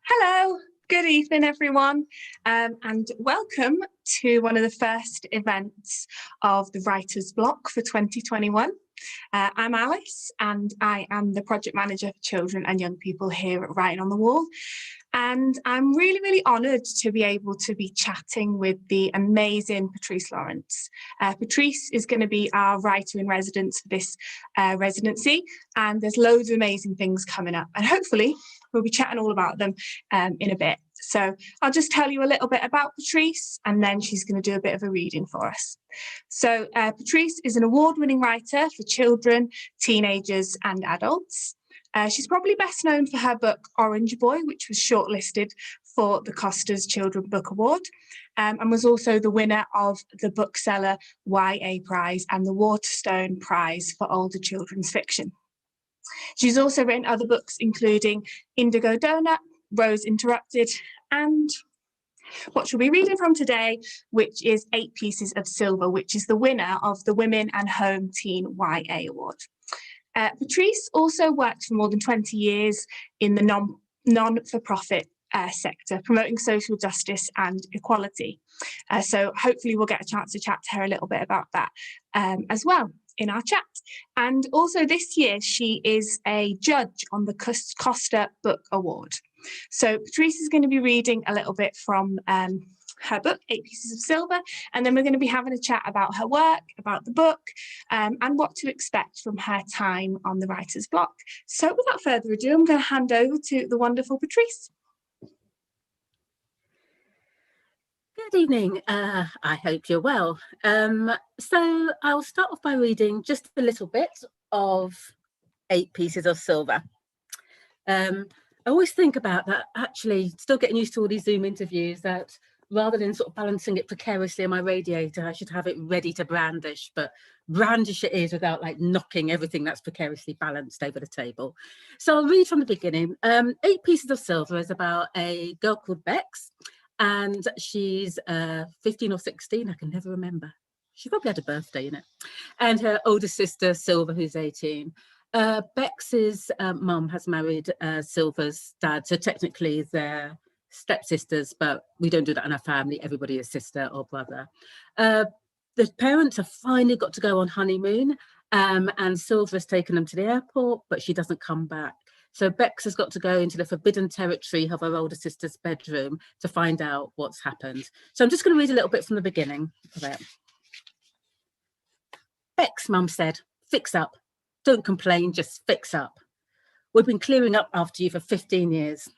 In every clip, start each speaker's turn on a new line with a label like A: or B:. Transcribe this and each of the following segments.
A: Hello, good evening, everyone, and welcome to one of the first events of the Writer's Bloc for 2021. I'm Alice, and I am the project manager for children and young people here at Writing on the Wall. And I'm really honoured to be able to be chatting with the amazing Patrice Lawrence. Patrice is going to be our writer in residence for this residency, and there's loads of amazing things coming up, and hopefully we'll be chatting all about them in a bit. So I'll just tell you a little bit about Patrice, and then she's going to do a bit of a reading for us. So Patrice is an award-winning writer for children, teenagers and adults. She's probably best known for her book Orange Boy, which was shortlisted for the Costa's Children's Book Award, and was also the winner of the Bookseller YA Prize and the Waterstone Prize for older children's fiction. She's also written other books, including Indigo Donut, Rose Interrupted, and what she'll be reading from today, which is 8 Pieces of Silver, which is the winner of the Women and Home Teen YA Award. Patrice also worked for more than 20 years in the non-for-profit sector, promoting social justice and equality. So hopefully we'll get a chance to chat to her a little bit about that as well in our chat. And also this year, she is a judge on the Costa Book Award. So Patrice is going to be reading a little bit from her book, 8 Pieces of Silver, and then we're going to be having a chat about her work, about the book, and what to expect from her time on the Writer's Block. So without further ado, I'm going to hand over to the wonderful Patrice.
B: Good evening. I hope you're well. So I'll start off by reading just a little bit of 8 Pieces of Silver. I always think about that, actually, still getting used to all these Zoom interviews, that rather than sort of balancing it precariously on my radiator, I should have it ready to brandish, but brandish it is without like knocking everything that's precariously balanced over the table. So I'll read from the beginning. 8 Pieces of Silver is about a girl called Bex, and she's 15 or 16, I can never remember. She probably had a birthday in it. And her older sister, Silver, who's 18. Bex's mum has married Silver's dad, so technically they're stepsisters, but we don't do that in our family. Everybody is sister or brother. The parents have finally got to go on honeymoon, and Silver has taken them to the airport, but she doesn't come back. So Bex has got to go into the forbidden territory of her older sister's bedroom to find out what's happened. So I'm just going to read a little bit from the beginning of it. Bex, Mum said, fix up. Don't complain, just fix up. We've been clearing up after you for 15 years.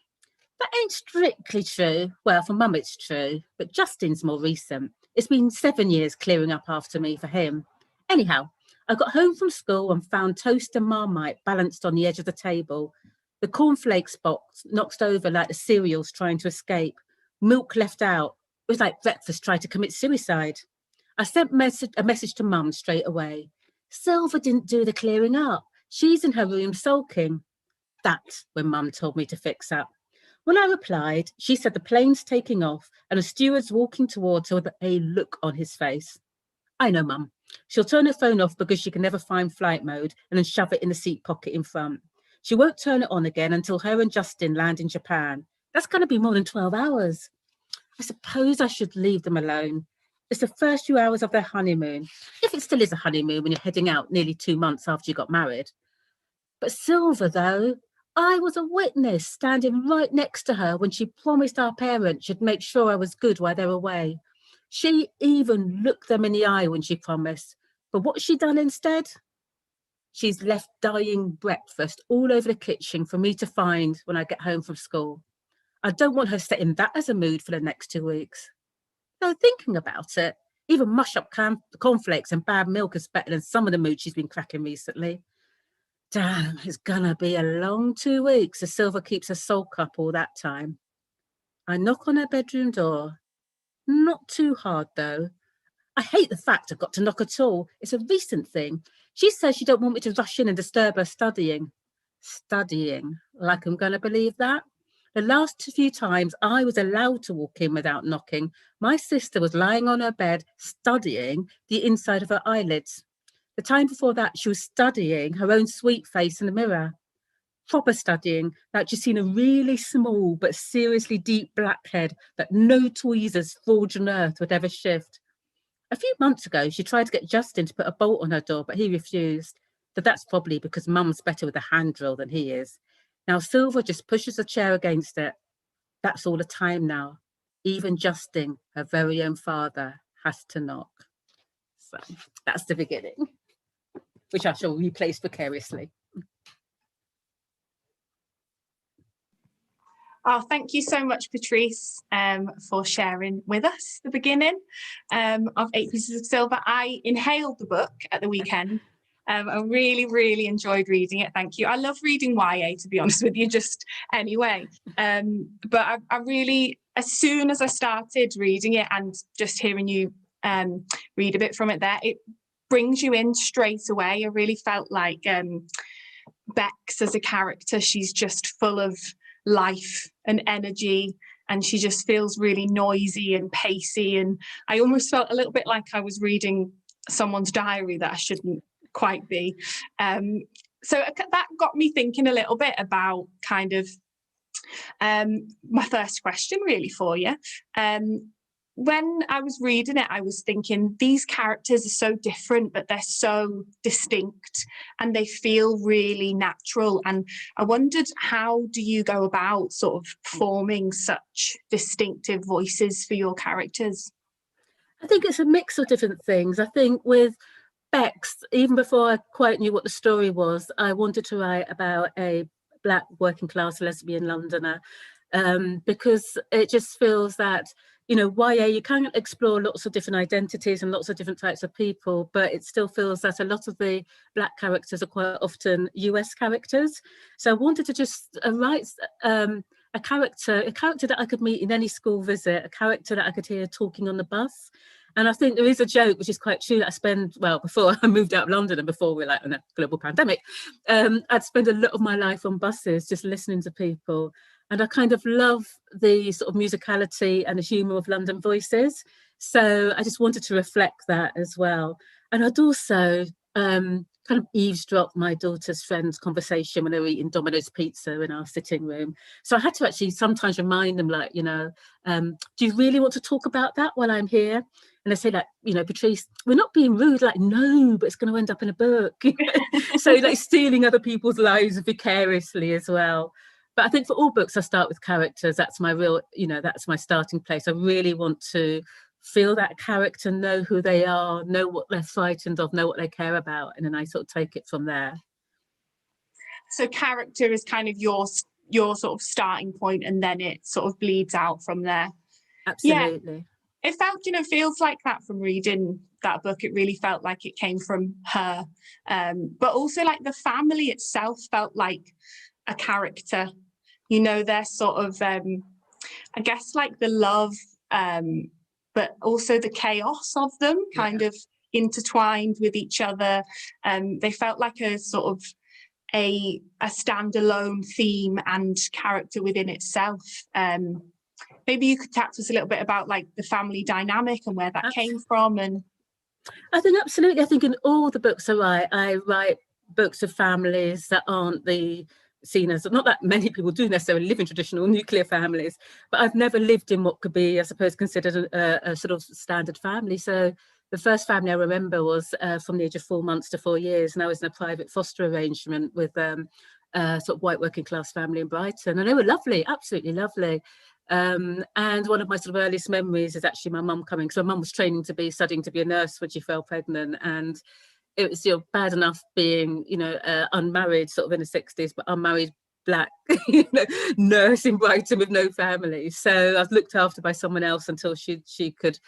B: That ain't strictly true. Well, for Mum it's true, but Justin's more recent. It's been 7 years clearing up after me for him. Anyhow, I got home from school and found toast and Marmite balanced on the edge of the table. The cornflakes box knocked over like the cereals trying to escape. Milk left out. It was like breakfast tried to commit suicide. I sent a message to Mum straight away. Silver didn't do the clearing up. She's in her room sulking. That's when Mum told me to fix up. When I replied, she said the plane's taking off and a steward's walking towards her with a look on his face. I know, Mum. She'll turn her phone off because she can never find flight mode and then shove it in the seat pocket in front. She won't turn it on again until her and Justin land in Japan. That's going to be more than 12 hours. I suppose I should leave them alone. It's the first few hours of their honeymoon, if it still is a honeymoon when you're heading out nearly 2 months after you got married. But Silver, though, I was a witness standing right next to her when she promised our parents she'd make sure I was good while they were away. She even looked them in the eye when she promised. But what's she done instead? She's left dying breakfast all over the kitchen for me to find when I get home from school. I don't want her setting that as a mood for the next 2 weeks. Though thinking about it, even mush up cornflakes and bad milk is better than some of the moods she's been cracking recently. Damn, it's gonna be a long 2 weeks as Silver keeps her sulk up all that time. I knock on her bedroom door. Not too hard, though. I hate the fact I've got to knock at all. It's a recent thing. She says she don't want me to rush in and disturb her studying. Studying? Like I'm going to believe that? The last few times I was allowed to walk in without knocking, my sister was lying on her bed studying the inside of her eyelids. The time before that, she was studying her own sweet face in the mirror. proper studying, like just seen a really small but seriously deep blackhead that no tweezers forged on earth would ever shift. A few months ago, she tried to get Justin to put a bolt on her door, but he refused. But that's probably because Mum's better with a hand drill than he is. Now Silver just pushes a chair against it. That's all the time now. Even Justin, her very own father, has to knock. So that's the beginning, which I shall replace vicariously.
A: Oh, thank you so much, Patrice, for sharing with us the beginning of 8 Pieces of Silver. I inhaled the book at the weekend. I really, really enjoyed reading it. Thank you. I love reading YA, to be honest with you, just anyway. But I really, as soon as I started reading it and just hearing you read a bit from it there, it brings you in straight away. I really felt like Bex as a character, she's just full of life and energy, and she just feels really noisy and pacey, and I almost felt a little bit like I was reading someone's diary that I shouldn't quite be. So that got me thinking a little bit about kind of my first question really for you. When I was reading it, I was thinking these characters are so different, but they're so distinct and they feel really natural. And I wondered, how do you go about sort of forming such distinctive voices for your characters?
B: I think it's a mix of different things. I think with Bex, even before I quite knew what the story was, I wanted to write about a Black working class lesbian Londoner, because it just feels that, you know, YA, you can explore lots of different identities and lots of different types of people, but it still feels that a lot of the Black characters are quite often US characters. So I wanted to just write a character that I could meet in any school visit, a character that I could hear talking on the bus. And I think there is a joke, which is quite true, that I spend, well, before I moved out of London and before we're like in a global pandemic, I'd spend a lot of my life on buses just listening to people. And I kind of love the sort of musicality and the humour of London voices. So I just wanted to reflect that as well. And I'd also kind of eavesdrop my daughter's friend's conversation when they were eating Domino's pizza in our sitting room. So I had to actually sometimes remind them, like, you know, do you really want to talk about that while I'm here? And I say, like, you know, Patrice, we're not being rude. Like, no, but it's going to end up in a book. So like stealing other people's lives vicariously as well. But I think for all books, I start with characters. That's my real, you know, that's my starting place. I really want to feel that character, know who they are, know what they're frightened of, know what they care about. And then I sort of take it from there.
A: So character is kind of your sort of starting point, and then it sort of bleeds out from there.
B: Absolutely.
A: Yeah. It felt, you know, feels like that from reading that book. It really felt like it came from her. But also like the family itself felt like a character, you know, they're sort of, I guess like the love, but also the chaos of them kind of intertwined with each other. They felt like a sort of a standalone theme and character within itself. Maybe you could chat to us a little bit about like the family dynamic and where that came from. And
B: I think absolutely. I think in all the books I write books of families that aren't seen as, not that many people do necessarily live in traditional nuclear families, but I've never lived in what could be, I suppose, considered a sort of standard family. So the first family I remember was from the age of 4 months to 4 years, and I was in a private foster arrangement with a sort of white working class family in Brighton, and they were lovely, absolutely lovely. And one of my sort of earliest memories is actually my mum coming, because my mum was studying to be a nurse when she fell pregnant, and it was, you know, bad enough being, you know, unmarried sort of in the 60s, but unmarried Black you know, nurse in Brighton with no family. So I was looked after by someone else until she could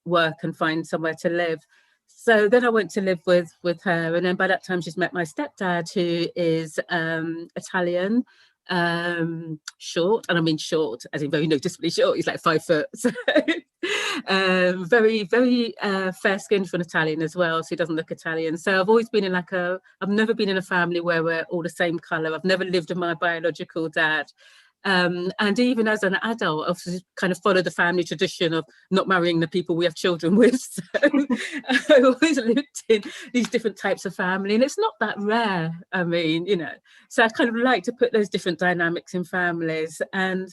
B: work and find somewhere to live. So then I went to live with her, and then by that time she's met my stepdad, who is Italian, short, and I mean short as in very noticeably short. He's like 5 foot. So, very, very fair skinned for an Italian as well, so he doesn't look Italian. So I've always been in like I've never been in a family where we're all the same colour. I've never lived with my biological dad. And even as an adult, I've kind of followed the family tradition of not marrying the people we have children with. So I always lived in these different types of family, and it's not that rare. I mean, so I kind of like to put those different dynamics in families. And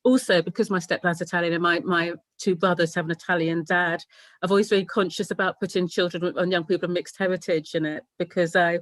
B: also, because my stepdad's Italian and my two brothers have an Italian dad, I've always been conscious about putting children and young people of mixed heritage in it, because I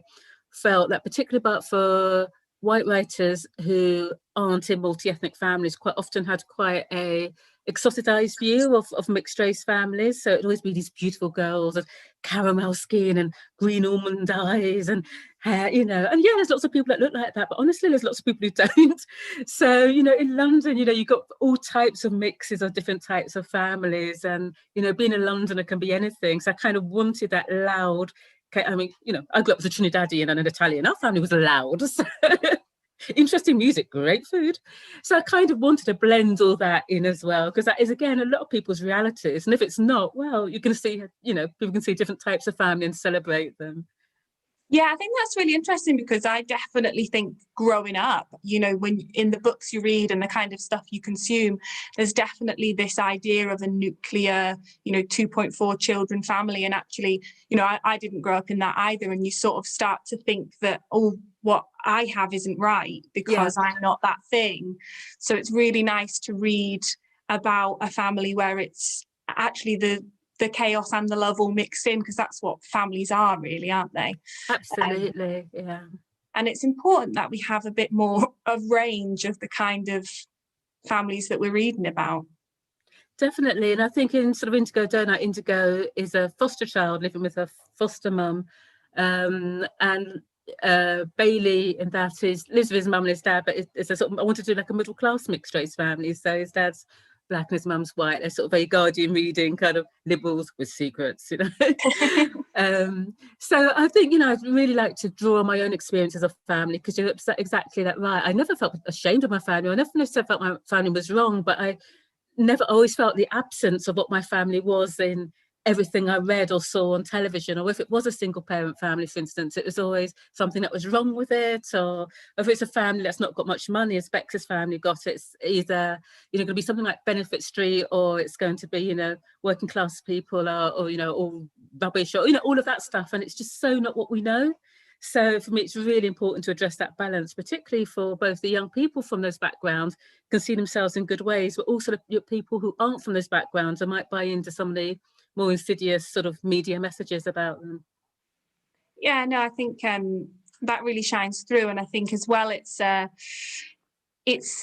B: felt that particularly about for white writers who aren't in multi-ethnic families quite often had quite a exoticized view of mixed race families. So it'd always be these beautiful girls and caramel skin and green almond eyes and hair, and yeah, there's lots of people that look like that, but honestly there's lots of people who don't. So in London, you've got all types of mixes of different types of families, and being a Londoner can be anything. So I kind of wanted that loud. I mean, I grew up as a Trinidadian and an Italian. Our family was loud. So interesting music, great food. So I kind of wanted to blend all that in as well, because that is, again, a lot of people's realities. And if it's not, well, you're going to see, people can see different types of family and celebrate them.
A: Yeah, I think that's really interesting, because I definitely think growing up, when in the books you read and the kind of stuff you consume, there's definitely this idea of a nuclear, 2.4 children family. And actually, I didn't grow up in that either. And you sort of start to think that, oh, what I have isn't right because I'm not that thing. So it's really nice to read about a family where it's actually the chaos and the love all mixed in, because that's what families are, really, aren't they?
B: Absolutely. Yeah.
A: And it's important that we have a bit more of range of the kind of families that we're reading about.
B: Definitely. And I think in sort of Indigo Donut, Indigo is a foster child living with her foster mum, and Bailey, and that lives with his mum and his dad, but it's a sort of, I want to do like a middle class mixed race family. So his dad's black and his mum's white. They're sort of very Guardian reading, kind of liberals with secrets, So I think, I'd really like to draw on my own experiences of family, because you're exactly that right. I never felt ashamed of my family. I never necessarily felt my family was wrong, but I never always felt the absence of what my family was in everything I read or saw on television. Or if it was a single parent family, for instance, it was always something that was wrong with it. Or if it's a family that's not got much money, as Bex's family got, it's either going to be something like Benefit Street, or it's going to be working class people, or all rubbish, or all of that stuff. And it's just so not what we know. So for me, it's really important to address that balance, particularly for both the young people from those backgrounds can see themselves in good ways, but also the people who aren't from those backgrounds and might buy into some of the more insidious sort of media messages about them.
A: Yeah, no, I think that really shines through. And I think as well, it's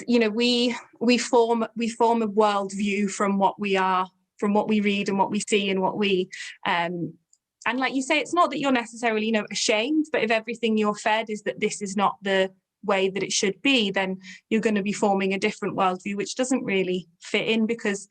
A: we form a worldview from what we are, from what we read and what we see and what we and like you say, it's not that you're necessarily ashamed, but if everything you're fed is that this is not the way that it should be, then you're going to be forming a different worldview, which doesn't really fit in, because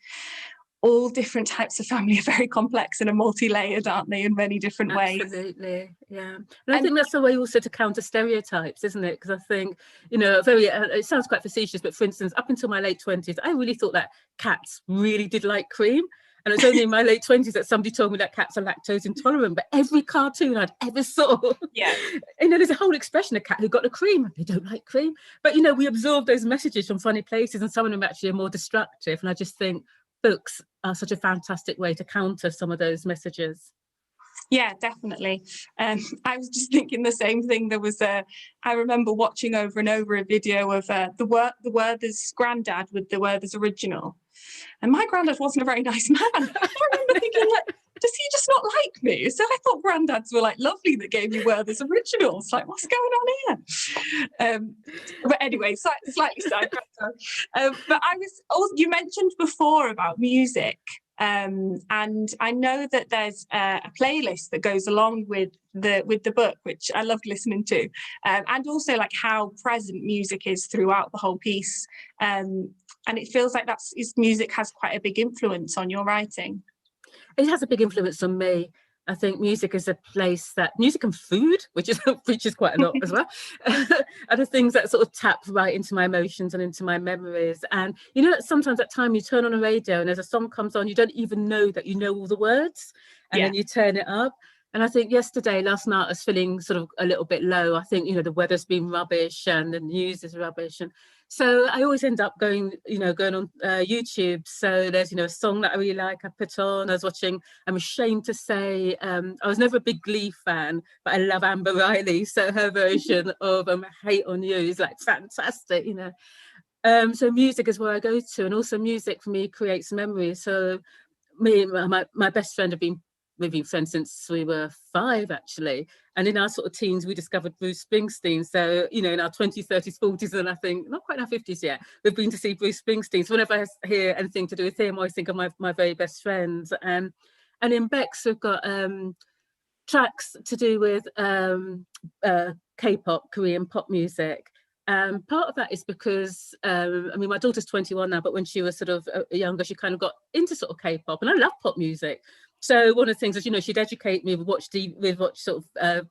A: all different types of family are very complex and are multi-layered, aren't they, in many different ways?
B: Absolutely, yeah. And I think that's a way also to counter stereotypes, isn't it? Because I think, it sounds quite facetious, but for instance, up until my late 20s, I really thought that cats really did like cream. And it's only in my late 20s that somebody told me that cats are lactose intolerant. But every cartoon I'd ever saw, there's a whole expression, a cat who got the cream, they don't like cream. But, we absorb those messages from funny places, and some of them actually are more destructive. And I just think books are such a fantastic way to counter some of those messages.
A: Yeah, definitely. I was just thinking the same thing. There was I remember watching over and over a video of the Werther's granddad with the Werther's original. And my granddad wasn't a very nice man. I remember thinking, does he just not like me? So I thought granddads were lovely that gave me Werther's originals. What's going on here? But anyway, slightly sidetracked. But I was also, you mentioned before about music. And I know that there's a playlist that goes along with the book, which I loved listening to, and also how present music is throughout the whole piece. And it feels like music has quite a big influence on your writing.
B: It has a big influence on me. I think music is a place that music and food, which is quite a lot as well, are the things that sort of tap right into my emotions and into my memories. And sometimes at time you turn on a radio and as a song comes on, you don't even know that you know all the words, and then you turn it up. And I think last night I was feeling sort of a little bit low. I think, the weather's been rubbish and the news is rubbish. And So I always end up going on YouTube. So there's, a song that I really like, I put on. I was watching, I'm ashamed to say, I was never a big Glee fan, but I love Amber Riley. So her version of Hate on You is like fantastic, So music is where I go to. And also music for me creates memories. So me and my best friend have been friends since we were 5, actually, and in our sort of teens we discovered Bruce Springsteen. So in our 20s, 30s, 40s, and I think not quite our 50s yet, we've been to see Bruce Springsteen. So whenever I hear anything to do with him, I always think of my very best friends. And in Bex we've got tracks to do with K-pop, Korean pop music. Part of that is because my daughter's 21 now, but when she was sort of younger, she kind of got into sort of K-pop, and I love pop music. So one of the things is, she'd educate me. We'd watch sort of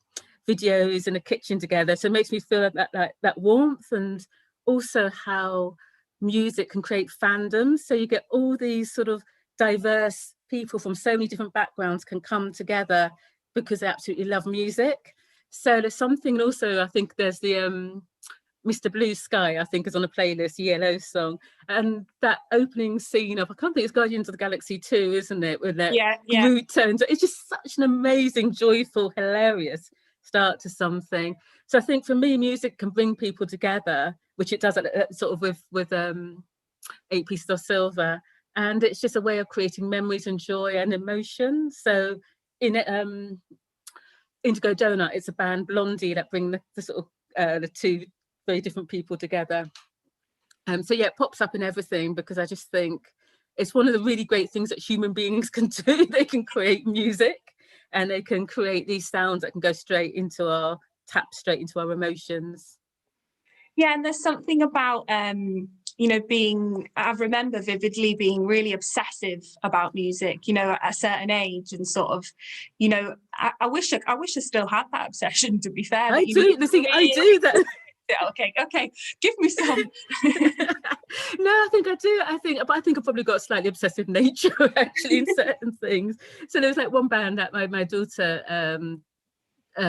B: videos in the kitchen together. So it makes me feel that warmth, and also how music can create fandoms. So you get all these sort of diverse people from so many different backgrounds can come together because they absolutely love music. So there's something, also I think there's the Mr. Blue Sky, I think, is on a playlist, Yellow song. And that opening scene of, I can't think it's Guardians of the Galaxy 2, isn't it? With that Groot tones. It's just such an amazing, joyful, hilarious start to something. So I think for me, music can bring people together, which it does sort of with 8 Pieces of Silver. And it's just a way of creating memories and joy and emotion. So in Indigo Donut, it's a band, Blondie, that bring the sort of the two very different people together. So yeah, it pops up in everything, because I just think it's one of the really great things that human beings can do. They can create music, and they can create these sounds that can go tap straight into our emotions.
A: Yeah, and there's something about I remember vividly being really obsessive about music, at a certain age, and sort of, I wish I still had that obsession, to be fair.
B: I do that.
A: Okay, give me some.
B: No, I think I do. But I think I've probably got a slightly obsessive nature, actually, in certain things. So there was like one band that my daughter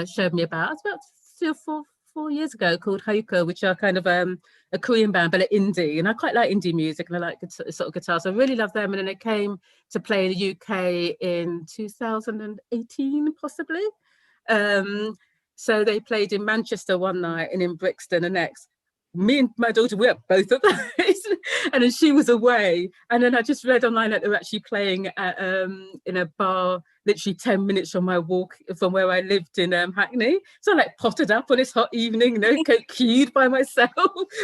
B: showed me about. It's about 3 or 4 years ago, called Hoka, which are kind of a Korean band, but indie. And I quite like indie music, and I like sort of guitar. So I really love them. And then they came to play in the UK in 2018, possibly. So they played in Manchester one night and in Brixton the next. Me and my daughter, we were both of those. And then she was away. And then I just read online that they were actually playing at, in a bar literally 10 minutes from my walk from where I lived in Hackney. So I potted up on this hot evening, queued by myself.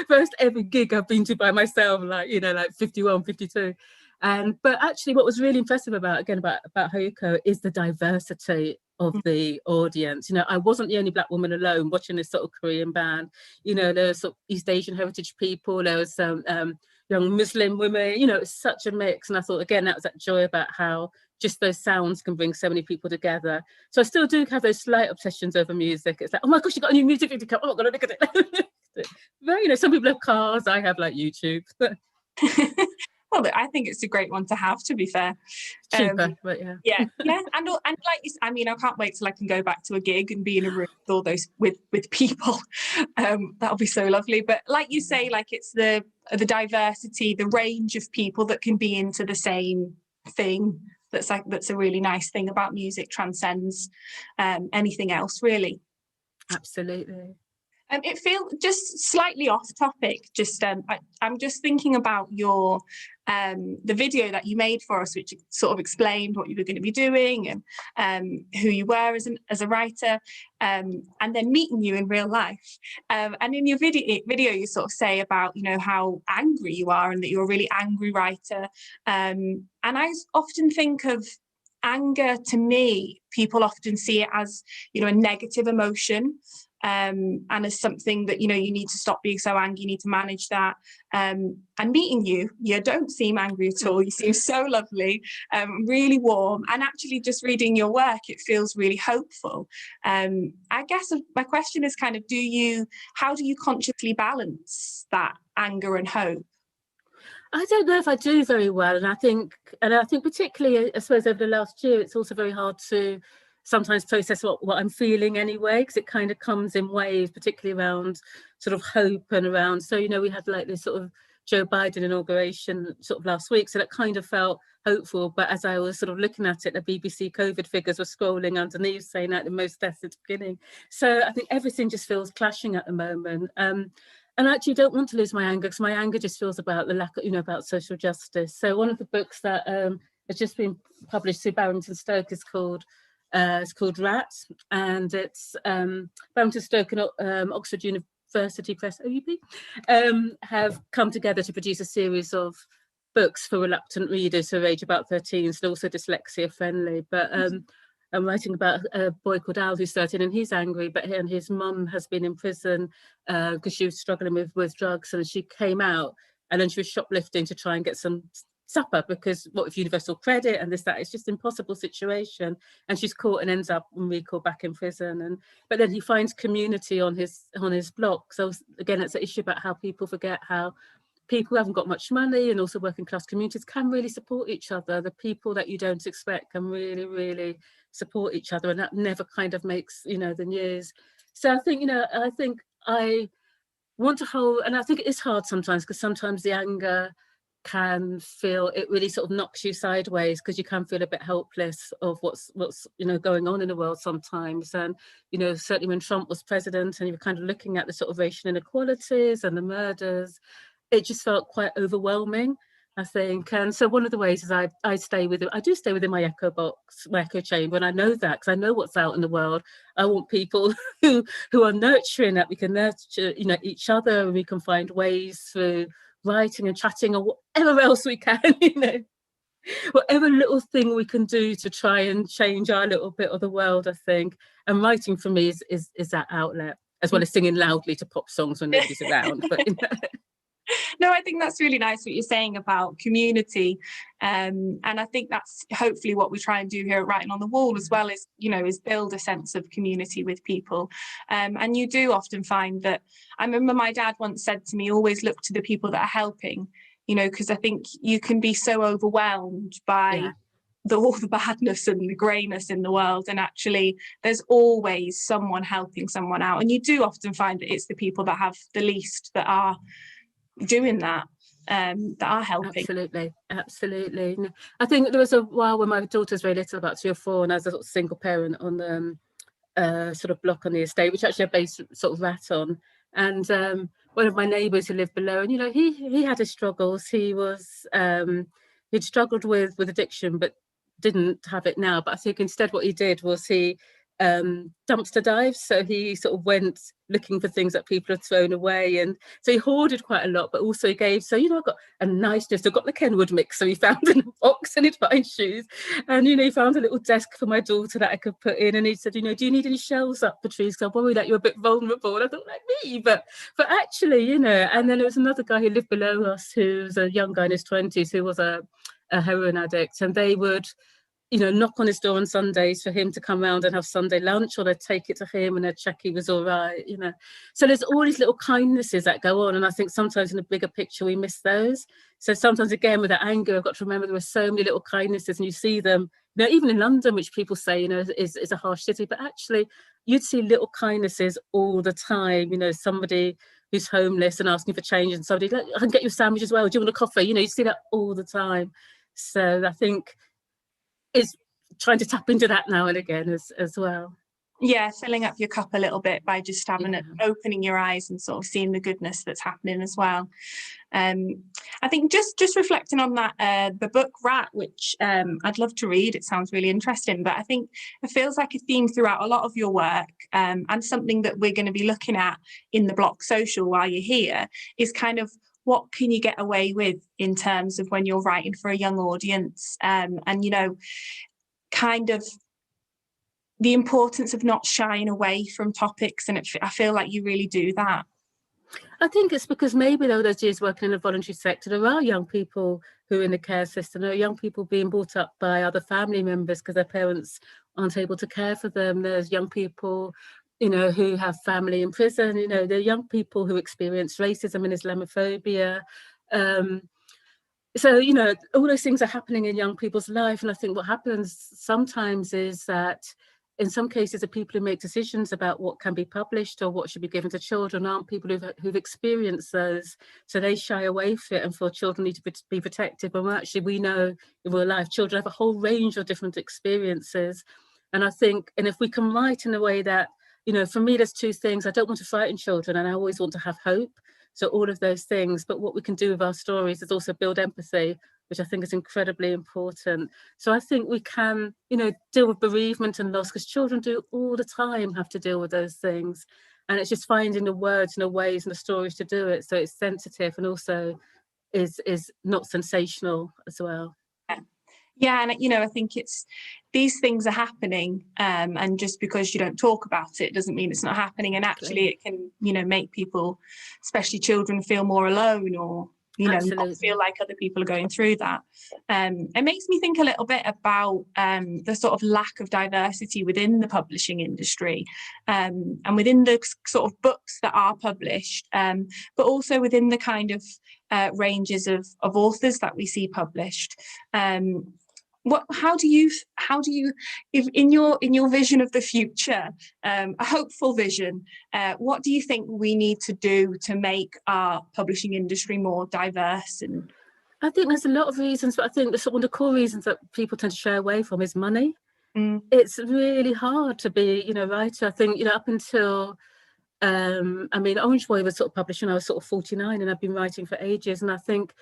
B: First ever gig I've been to by myself, 51, 52. But actually what was really impressive about Hoka is the diversity of the audience. I wasn't the only Black woman alone watching this sort of Korean band. There was sort of East Asian heritage people, there was some young Muslim women, it's such a mix. And I thought, again, that was that joy about how just those sounds can bring so many people together. So I still do have those slight obsessions over music. It's like, oh my gosh, you got a new music video come, oh, I've got to look at it. But, some people have cars, I have YouTube.
A: Well, I think it's a great one to have, to be fair.
B: Cheaper, but yeah.
A: And like you, I can't wait till I can go back to a gig and be in a room with all those with people. That'll be so lovely. But like you say, it's the diversity, the range of people that can be into the same thing. That's a really nice thing about music, transcends anything else, really.
B: Absolutely.
A: It feels just slightly off topic. I'm just thinking about your the video that you made for us, which sort of explained what you were going to be doing and who you were as a writer, and then meeting you in real life. And in your video, you sort of say about how angry you are and that you're a really angry writer. And I often think of anger. To me, people often see it as a negative emotion. And as something that you need to stop being so angry, you need to manage that. And meeting you don't seem angry at all. You seem so lovely, really warm, and actually just reading your work, it feels really hopeful. I guess my question is how do you consciously balance that anger and hope?
B: I don't know if I do very well, and I think particularly, I suppose, over the last year, it's also very hard to sometimes process what I'm feeling anyway, because it kind of comes in waves, particularly around sort of hope and around, so, you know, we had like this sort of Joe Biden inauguration sort of last week, so that kind of felt hopeful. But as I was sort of looking at it, the BBC COVID figures were scrolling underneath saying that the most deaths at the beginning. So I think everything just feels clashing at the moment. And I actually don't want to lose my anger, because my anger just feels about the lack of, you know, about social justice. So one of the books that has just been published through Barrington Stoke is called Rats, and it's Barrington Stoke and Oxford University Press, OUP, have come together to produce a series of books for reluctant readers who are age about 13, so also dyslexia friendly. But I'm writing about a boy called Al who's 13, and he's angry, but his mum has been in prison because she was struggling with drugs, and she came out and then she was shoplifting to try and get some supper, because what with universal credit and this, that, it's just an impossible situation, and she's caught and ends up on recall back in prison. And but then he finds community on his block. So again, it's an issue about how people forget how people who haven't got much money and also working class communities can really support each other. The people that you don't expect can really, really support each other, and that never kind of makes, you know, the news. So I think, you know, I want to hold, and I think it is hard sometimes, because sometimes the anger can feel, it really sort of knocks you sideways, because you can feel a bit helpless of what's you know, going on in the world sometimes. And, you know, certainly when Trump was president and you were kind of looking at the sort of racial inequalities and the murders, it just felt quite overwhelming, I think. And so one of the ways is I stay within my echo box, my echo chamber, and I know that, because I know what's out in the world. I want people who are nurturing, that we can nurture, you know, each other, and we can find ways through writing and chatting or whatever else we can, you know, whatever little thing we can do to try and change our little bit of the world, I think. And writing for me is that outlet, as well as singing loudly to pop songs when nobody's around. But you know.
A: No, I think that's really nice what you're saying about community, and I think that's hopefully what we try and do here at Writing on the Wall as well, is, you know, is build a sense of community with people, and you do often find that. I remember my dad once said to me, always look to the people that are helping, you know, because I think you can be so overwhelmed by all the badness and the greyness in the world, and actually there's always someone helping someone out, and you do often find that it's the people that have the least that are doing that are helping.
B: Absolutely. I think there was a while when my daughter was very little, about 3 or 4, and I was a sort of single parent on the sort of block on the estate, which actually I based sort of rat on. And one of my neighbours who lived below, and you know, he had his struggles. He was he'd struggled with addiction, but didn't have it now. But I think instead what he did was he dumpster dives. So he sort of went looking for things that people had thrown away, and so he hoarded quite a lot, but also he gave, so, you know, I got a nice gift. I got the Kenwood mix, so he found in a box, and he'd find shoes, and, you know, he found a little desk for my daughter that I could put in, and he said, you know, do you need any shelves up, Patrice? Because I worry that you're a bit vulnerable. And I thought, like me, but actually, you know. And then there was another guy who lived below us, who was a young guy in his 20s, who was a heroin addict, and they would, you know, knock on his door on Sundays for him to come round and have Sunday lunch, or they'd take it to him and they'd check he was all right, you know. So there's all these little kindnesses that go on, and I think sometimes in the bigger picture we miss those. So sometimes, again, with that anger, I've got to remember there are so many little kindnesses, and you see them, you know, even in London, which people say, you know, is a harsh city, but actually you'd see little kindnesses all the time. You know, somebody who's homeless and asking for change, and somebody, like, I can get you a sandwich as well, do you want a coffee? You know, you see that all the time. So I think is trying to tap into that now and again as well.
A: Yeah, filling up your cup a little bit by just having it, opening your eyes and sort of seeing the goodness that's happening as well. I think just reflecting on that, the book Rat, which I'd love to read, it sounds really interesting, but I think it feels like a theme throughout a lot of your work, and something that we're going to be looking at in the Bloc Social while you're here is kind of, what can you get away with in terms of when you're writing for a young audience, and, you know, kind of the importance of not shying away from topics. And I feel like you really do that.
B: I think it's because maybe, though, those years working in the voluntary sector, there are young people who are in the care system. There are young people being brought up by other family members because their parents aren't able to care for them. There's young people, you know, who have family in prison. You know, there are young people who experience racism and Islamophobia. So, you know, all those things are happening in young people's life. And I think what happens sometimes is that in some cases, the people who make decisions about what can be published or what should be given to children aren't people who've experienced those. So they shy away from it and feel children need to be protected. But actually, we know in real life, children have a whole range of different experiences. And I think, and if we can write in a way that, you know, for me, there's two things. I don't want to frighten children, and I always want to have hope. So all of those things. But what we can do with our stories is also build empathy, which I think is incredibly important. So I think we can, you know, deal with bereavement and loss, because children do all the time have to deal with those things. And it's just finding the words and the ways and the stories to do it. So it's sensitive and also is not sensational as well.
A: Yeah, and you know, I think it's these things are happening, and just because you don't talk about it doesn't mean it's not happening. And actually, it can, you know, make people, especially children, feel more alone, or you know, not feel like other people are going through that. It makes me think a little bit about the sort of lack of diversity within the publishing industry, and within the sort of books that are published, but also within the kind of ranges of authors that we see published. How do you if in your vision of the future, a hopeful vision, what do you think we need to do to make our publishing industry more diverse? And
B: I think there's a lot of reasons, but I think one of the core reasons that people tend to shy away from is money. It's really hard to be, you know, writer. I think, you know, up until I mean, Orange Boy was sort of published when I was sort of 49, and I've been writing for ages, and I think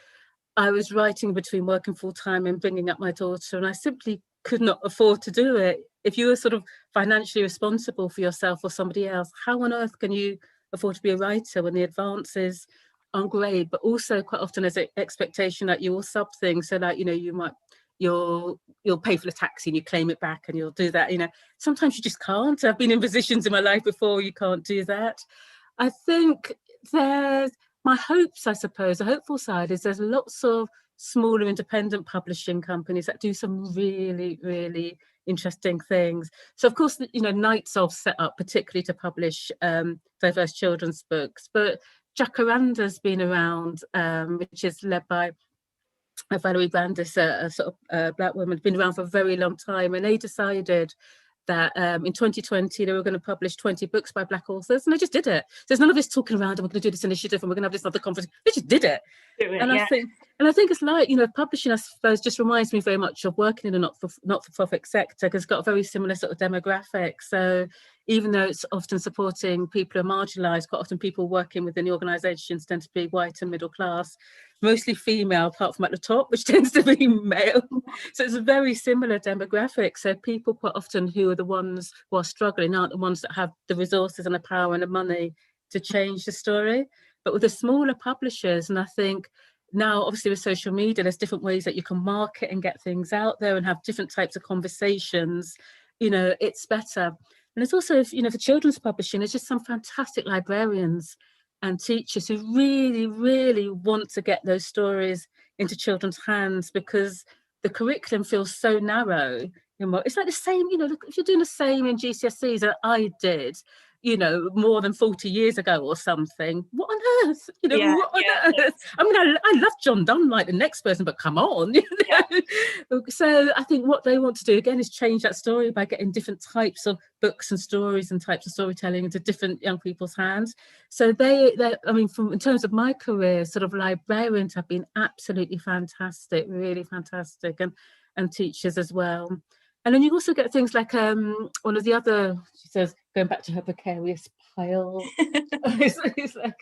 B: I was writing between working full-time and bringing up my daughter, and I simply could not afford to do it. If you were sort of financially responsible for yourself or somebody else, how on earth can you afford to be a writer when the advances aren't great? But also quite often there's an expectation that you will sub things. So like, you know, you'll pay for the taxi and you claim it back and you'll do that. You know, sometimes you just can't. I've been in positions in my life before where you can't do that. I think there's my hopes, I suppose, the hopeful side is there's lots of smaller independent publishing companies that do some really, really interesting things. So of course, you know, Knights of set up particularly to publish diverse children's books, but Jacaranda's been around, which is led by Valerie Brandis, a sort of Black woman, been around for a very long time, and they decided that in 2020 they were going to publish 20 books by Black authors, and they just did it. There's none of this talking around and we're going to do this initiative and we're going to have this other conference. They just did it. I think it's like, you know, publishing, I suppose, just reminds me very much of working in a not-for-profit sector, because it's got a very similar sort of demographic. So even though it's often supporting people who are marginalised, quite often people working within the organisations tend to be white and middle class, mostly female, apart from at the top, which tends to be male. So it's a very similar demographic. So people quite often who are the ones who are struggling aren't the ones that have the resources and the power and the money to change the story. But with the smaller publishers, and I think now obviously with social media, there's different ways that you can market and get things out there and have different types of conversations, you know, it's better. And it's also, you know, for children's publishing, there's just some fantastic librarians and teachers who really, really want to get those stories into children's hands, because the curriculum feels so narrow. You know, it's like the same, you know, if you're doing the same in GCSEs that I did, you know, more than 40 years ago or something, what on earth? You know, what on earth? I mean, I love John Donne like the next person, but come on. You know? So I think what they want to do again is change that story by getting different types of books and stories and types of storytelling into different young people's hands. So they I mean, in terms of my career, sort of librarians have been absolutely fantastic, really fantastic, and teachers as well. And then you also get things like one of the other, she says, going back to her precarious pile. it's like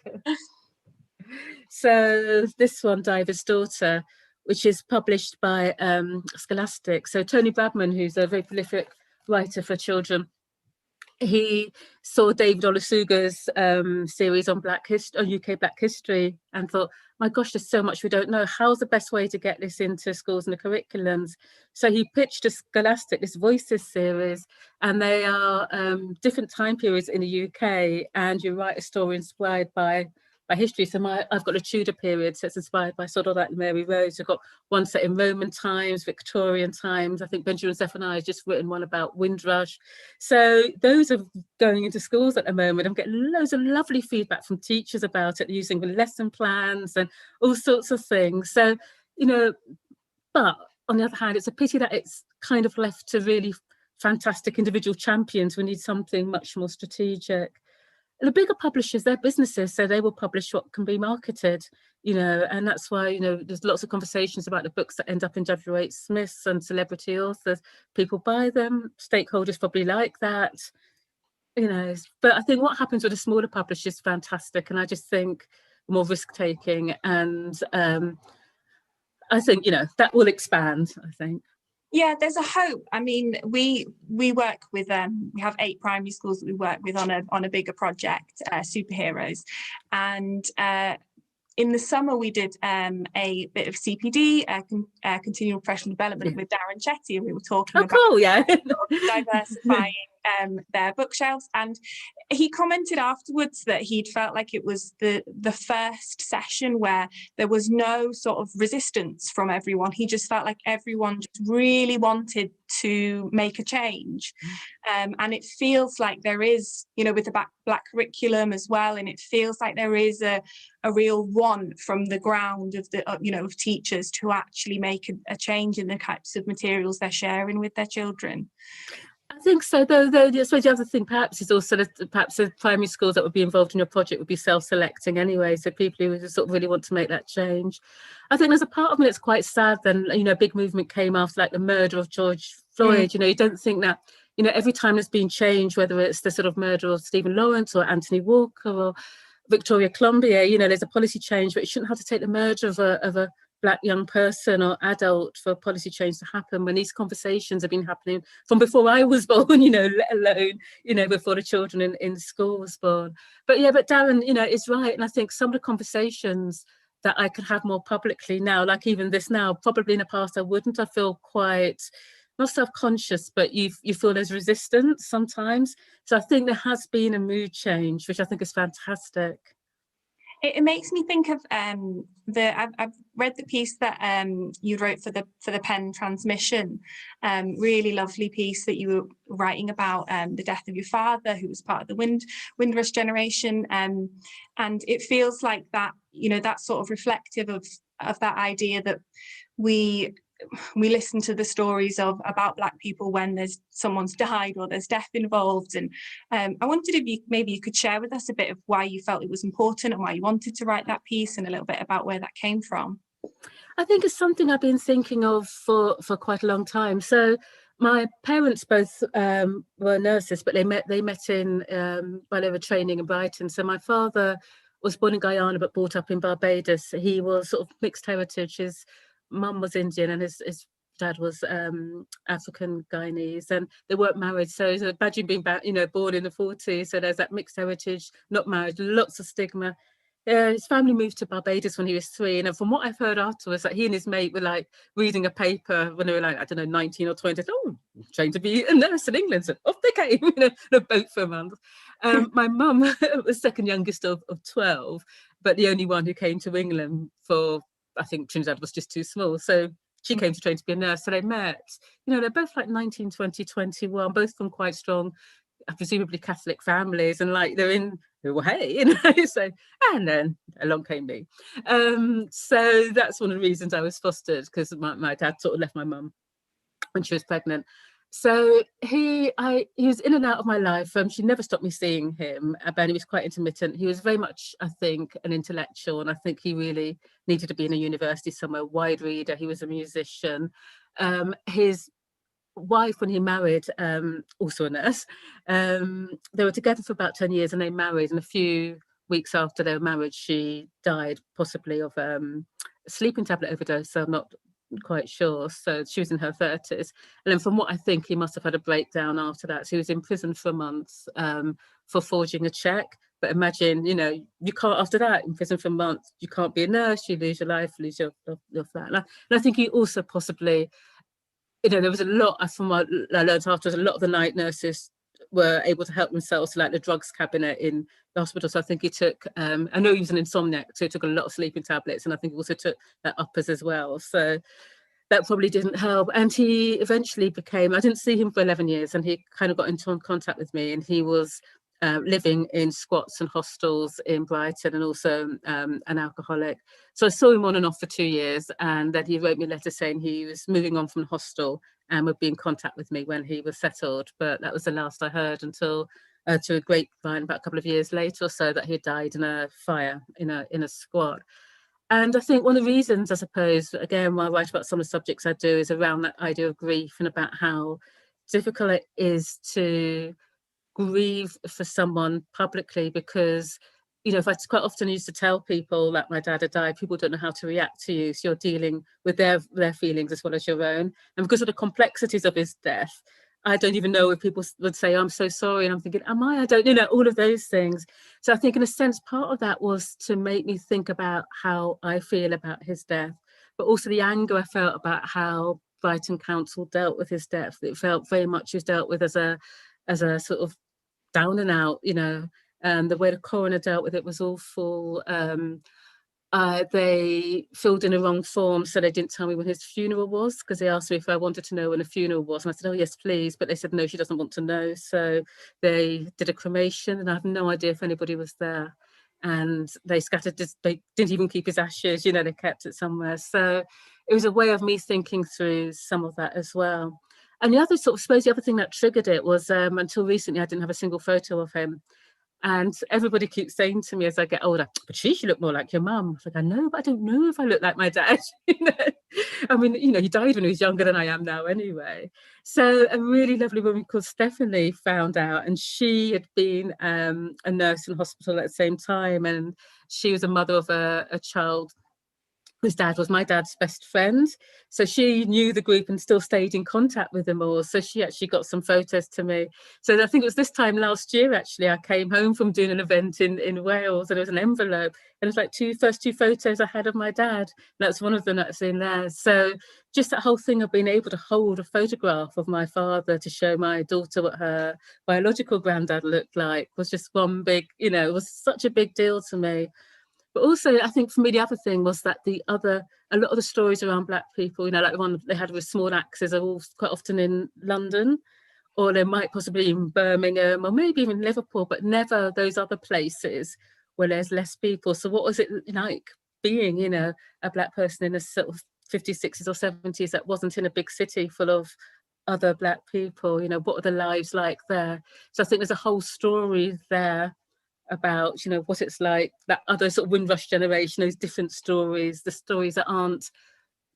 B: so this one, Diver's Daughter, which is published by Scholastic. So Tony Bradman, who's a very prolific writer for children, he saw David Olusoga's series on UK Black history and thought, my gosh, there's so much we don't know. How's the best way to get this into schools and the curriculums? So he pitched to Scholastic this Voices series, and they are different time periods in the UK, and you write a story inspired by history. So I've got a Tudor period, so it's inspired by sort of like Mary Rose. I've got one set in Roman times, Victorian times. I think Benjamin Zephaniah has just written one about Windrush. So those are going into schools at the moment. I'm getting loads of lovely feedback from teachers about it, using the lesson plans and all sorts of things. So, you know, but on the other hand, it's a pity that it's kind of left to really fantastic individual champions. We need something much more strategic. The bigger publishers, they're businesses, so they will publish what can be marketed, and that's why, there's lots of conversations about the books that end up in W.H. Smith's and celebrity authors. People buy them, stakeholders probably like that, but I think what happens with the smaller publishers is fantastic, and I just think more risk-taking, and I think, that will expand, I think.
A: Yeah, there's a hope. I mean, we work with we have 8 primary schools that we work with on a bigger project, superheroes, and in the summer we did a bit of CPD, continual professional development with Darren Chetty, and we were talking about
B: cool, yeah.
A: diversifying their bookshelves, and he commented afterwards that he'd felt like it was the first session where there was no sort of resistance from everyone. He just felt like everyone just really wanted to make a change, and it feels like there is, with the black curriculum as well, and it feels like there is a real want from the ground of the of teachers to actually make a change in the types of materials they're sharing with their children.
B: I think so, though I suppose the other thing perhaps is also that perhaps the primary schools that would be involved in your project would be self-selecting anyway, so people who sort of really want to make that change. I think there's a part of me that's quite sad then, a big movement came after like the murder of George Floyd. You don't think that, every time there's been change, whether it's the sort of murder of Stephen Lawrence or Anthony Walker or Victoria Colombier, there's a policy change, but it shouldn't have to take the murder of a Black young person or adult for policy change to happen, when these conversations have been happening from before I was born, let alone, before the children in school was born. But Darren, is right. And I think some of the conversations that I could have more publicly now, like even this now, probably in the past I wouldn't. I feel quite, not self-conscious, but you feel there's resistance sometimes. So I think there has been a mood change, which I think is fantastic.
A: It makes me think of I've read the piece that you wrote for the Pen Transmission, really lovely piece that you were writing about the death of your father, who was part of the Windrush generation, and it feels like that, that's sort of reflective of that idea that we listen to the stories about Black people when someone's died or there's death involved, and I wondered if you could share with us a bit of why you felt it was important and why you wanted to write that piece, and a little bit about where that came from.
B: I think it's something I've been thinking of for quite a long time. So my parents both were nurses, but they met in while they were training in Brighton. So my father was born in Guyana but brought up in Barbados. He was sort of mixed heritage. His mum was Indian and his dad was African Guyanese, and they weren't married. So imagine being born in the 40s. So there's that mixed heritage, not married, lots of stigma. His family moved to Barbados when he was 3, and from what I've heard afterwards, that he and his mate were like reading a paper when they were like, I don't know, 19 or 20. Oh, trained to be a nurse in England. So off they came, in a boat for a month. My mum was second youngest of 12, but the only one who came to England for, I think Trinidad was just too small. So she came to train to be a nurse. So they met, they're both like 19, 20, 21, both from quite strong, presumably Catholic families, and like they're in, well, hey, so, and then along came me. So that's one of the reasons I was fostered, because my dad sort of left my mum when she was pregnant. So he was in and out of my life. She never stopped me seeing him, but he was quite intermittent. He was very much, I think, an intellectual, and I think he really needed to be in a university somewhere, wide reader. He was a musician. His wife, when he married, also a nurse, they were together for about 10 years and they married, and a few weeks after their marriage she died, possibly of a sleeping tablet overdose, so I'm not quite sure. So she was in her 30s, and then from what I think, he must have had a breakdown after that. So he was in prison for months for forging a cheque. But imagine, you can't, after that, in prison for months, you can't be a nurse, you lose your life, lose your flat. And I think he also possibly, there was a lot, from what I learned afterwards, a lot of the night nurses were able to help themselves, like the drugs cabinet in the hospital. So I think he took, I know he was an insomniac, so he took a lot of sleeping tablets, and I think he also took uppers as well. So that probably didn't help. And he eventually became, I didn't see him for 11 years, and he kind of got into contact with me, and he was living in squats and hostels in Brighton, and also an alcoholic. So I saw him on and off for 2 years, and then he wrote me a letter saying he was moving on from the hostel and would be in contact with me when he was settled. But that was the last I heard until to a grapevine about a couple of years later or so that he died in a fire in a squat. And I think one of the reasons, I suppose, again, when I write about some of the subjects I do, is around that idea of grief and about how difficult it is to grieve for someone publicly, because if I quite often used to tell people that my dad had died, people don't know how to react to you, so you're dealing with their feelings as well as your own. And because of the complexities of his death, I don't even know if people would say, I'm so sorry, and I'm thinking, am I don't all of those things. So I think in a sense part of that was to make me think about how I feel about his death, but also the anger I felt about how Brighton Council dealt with his death. It felt very much he was dealt with as a sort of down and out, the way the coroner dealt with it was awful. They filled in a wrong form, so they didn't tell me when his funeral was, because they asked me if I wanted to know when the funeral was, and I said, oh yes please, but they said no, she doesn't want to know. So they did a cremation, and I have no idea if anybody was there, and they scattered they didn't even keep his ashes, they kept it somewhere. So it was a way of me thinking through some of that as well. And the other the other thing that triggered it was until recently I didn't have a single photo of him. And everybody keeps saying to me as I get older, Patrice, you look more like your mum. I was like, I know, but I don't know if I look like my dad. I mean, he died when he was younger than I am now anyway. So a really lovely woman called Stephanie found out, and she had been a nurse in hospital at the same time. And she was a mother of a child whose dad was my dad's best friend. So she knew the group and still stayed in contact with them all. So she actually got some photos to me. So I think it was this time last year, actually, I came home from doing an event in Wales, and it was an envelope. And it was like first two photos I had of my dad. That's one of them that's in there. So just that whole thing of being able to hold a photograph of my father to show my daughter what her biological granddad looked like was just one big, it was such a big deal to me. But also, I think for me, the other thing was that a lot of the stories around Black people, like the one they had with small axes, are all quite often in London, or they might possibly in Birmingham, or maybe even Liverpool, but never those other places where there's less people. So what was it like being, a Black person in the sort of 50s, 60s or 70s that wasn't in a big city full of other Black people? What are the lives like there? So I think there's a whole story there about what it's like, that other sort of Windrush generation, those different stories, the stories that aren't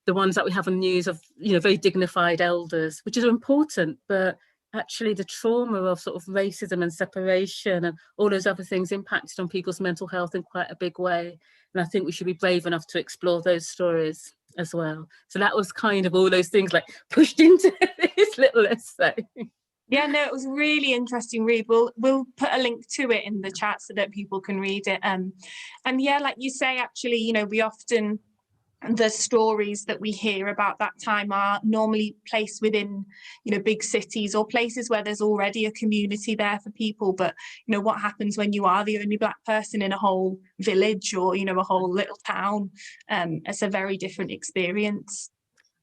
B: the ones that we have on news of very dignified elders, which is important, but actually the trauma of sort of racism and separation and all those other things impacted on people's mental health in quite a big way. And I think we should be brave enough to explore those stories as well. So that was kind of all those things like pushed into this little essay.
A: Yeah, no, it was a really interesting read. We'll put a link to it in the chat so that people can read it. And yeah, like you say, actually, we often, the stories that we hear about that time are normally placed within, big cities or places where there's already a community there for people. But, what happens when you are the only Black person in a whole village or, a whole little town? It's a very different experience.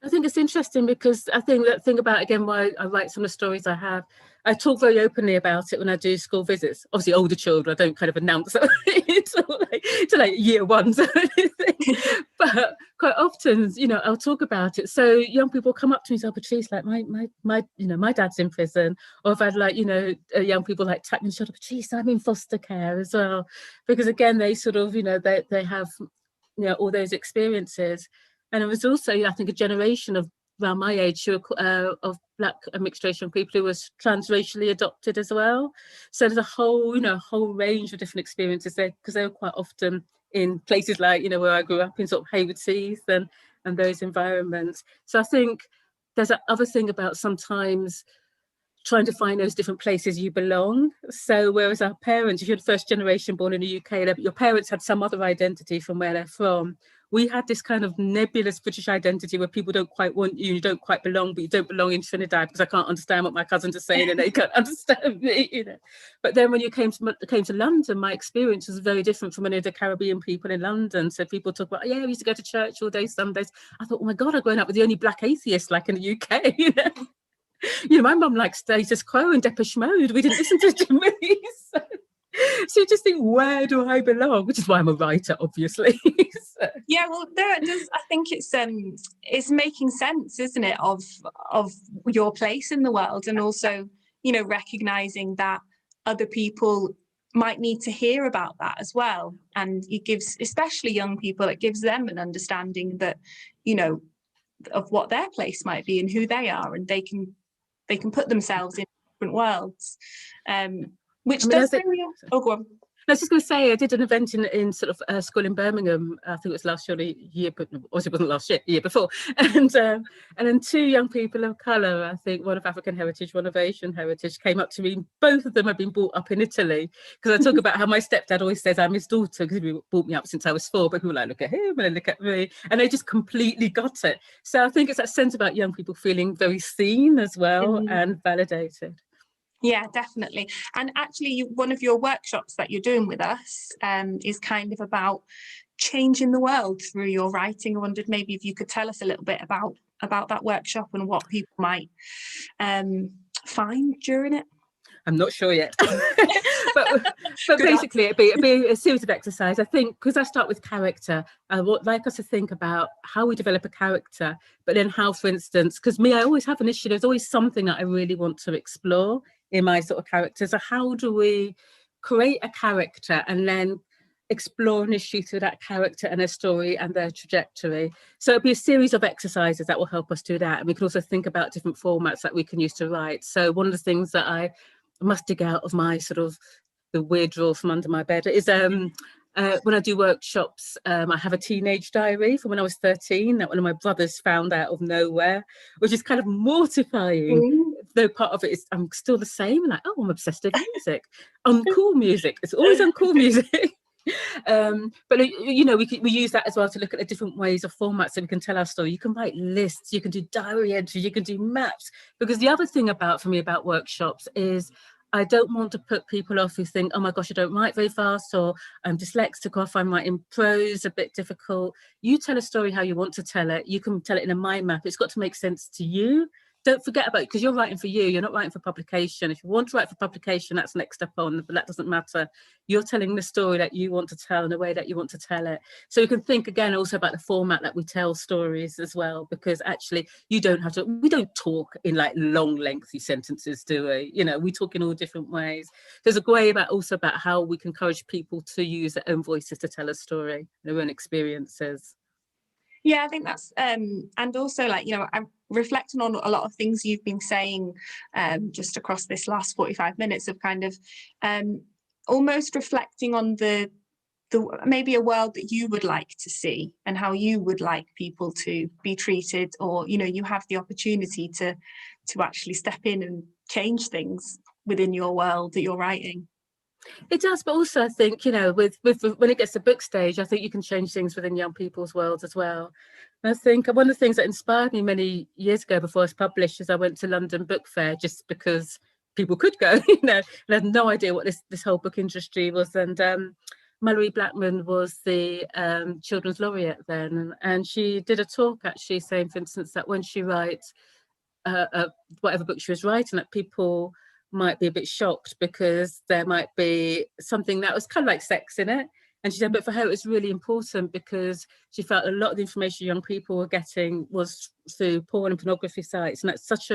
B: I think it's interesting because I think that thing about, again, why I write some of the stories I have, I talk very openly about it when I do school visits. Obviously, older children, I don't kind of announce it to like year ones or anything. But quite often, I'll talk about it. So young people come up to me and say, Patrice, like my dad's in prison. Or I've had young people like tap me on the shoulder, Patrice, I'm in foster care as well. Because again, they sort of, they have, all those experiences. And it was also, I think, a generation of around my age of Black and mixed racial people who was transracially adopted as well. So there's a whole, whole range of different experiences there, because they were quite often in places like, where I grew up in sort of Hayward Heath and those environments. So I think there's that other thing about sometimes trying to find those different places you belong. So whereas our parents, if you're the first generation born in the UK, your parents had some other identity from where they're from. We had this kind of nebulous British identity where people don't quite want you, you don't quite belong, but you don't belong in Trinidad because I can't understand what my cousins are saying and they can't understand me, But then when you came to London, my experience was very different from any of the Caribbean people in London. So people talk about, we used to go to church all day, Sundays. I thought, oh my God, I've grown up with the only Black atheist like in the UK, my mum liked status quo and Depeche Mode. We didn't listen to Jimmy. So So you just think, where do I belong? Which is why I'm a writer, obviously. So.
A: Yeah, well, there it does. I think it's making sense, isn't it, of your place in the world, and also, you know, recognizing that other people might need to hear about that as well. And it gives, especially young people, it gives them an understanding that, you know, of what their place might be and who they are, and they can put themselves in different worlds. Which does bring me on. Oh, go on.
B: I was just going to say, I did an event in sort of a school in Birmingham. I think it was last year, or the year, but obviously it wasn't last year, the year before. And then two young people of colour, I think one of African heritage, one of Asian heritage, came up to me. Both of them have been brought up in Italy, because I talk about how my stepdad always says I'm his daughter, because he brought me up since I was 4. But people were like, look at him, and they look at me, and they just completely got it. So I think it's that sense about young people feeling very seen as well, and validated.
A: Yeah, definitely. And actually, one of your workshops that you're doing with us is kind of about changing the world through your writing. I wondered maybe if you could tell us a little bit about that workshop and what people might find during it.
B: I'm not sure yet, but basically it'd be a series of exercise. I think because I start with character, I would like us to think about how we develop a character, but then how, for instance, because I always have an issue. There's always something that I really want to explore in my sort of character. So how do we create a character and then explore an issue through that character and their story and their trajectory? So it'll be a series of exercises that will help us do that. And we can also think about different formats that we can use to write. So one of the things that I must dig out of my sort of the weird drawer from under my bed is when I do workshops, I have a teenage diary from when I was 13 that one of my brothers found out of nowhere, which is kind of mortifying. Though part of it is I'm still the same, like, oh, I'm obsessed with music, uncool music. It's always uncool music. But you know, we use that as well to look at the different ways of formats so we can tell our story. You can write lists, you can do diary entries, you can do maps. Because the other thing for me about workshops is I don't want to put people off who think, oh my gosh, I don't write very fast, or I'm dyslexic, or if I'm writing prose a bit difficult. You tell a story how you want to tell it. You can tell it in a mind map. It's got to make sense to you. Don't forget about it, because you're writing for you. You're not writing for publication. If you want to write for publication, that's next step on, but that doesn't matter. You're telling the story that you want to tell in the way that you want to tell it. So you can think again also about the format that we tell stories as well, because actually we don't talk in like long, lengthy sentences, do we? You know, we talk in all different ways. There's a way also about how we can encourage people to use their own voices to tell a story, their own experiences.
A: Yeah, I think that's and also, like, you know, I'm reflecting on a lot of things you've been saying just across this last 45 minutes of kind of almost reflecting on the maybe a world that you would like to see and how you would like people to be treated, or, you know, you have the opportunity to actually step in and change things within your world that you're writing.
B: It does, but also I think, you know, with when it gets to book stage, I think you can change things within young people's worlds as well. And I think one of the things that inspired me many years ago before I was published is I went to London Book Fair just because people could go, you know, and I had no idea what this whole book industry was. And Mallory Blackman was the children's laureate then, and she did a talk actually saying, for instance, that when she writes whatever book she was writing, that people might be a bit shocked because there might be something that was kind of like sex in it. And she said, but for her, it was really important because she felt a lot of the information young people were getting was through porn and pornography sites. And that's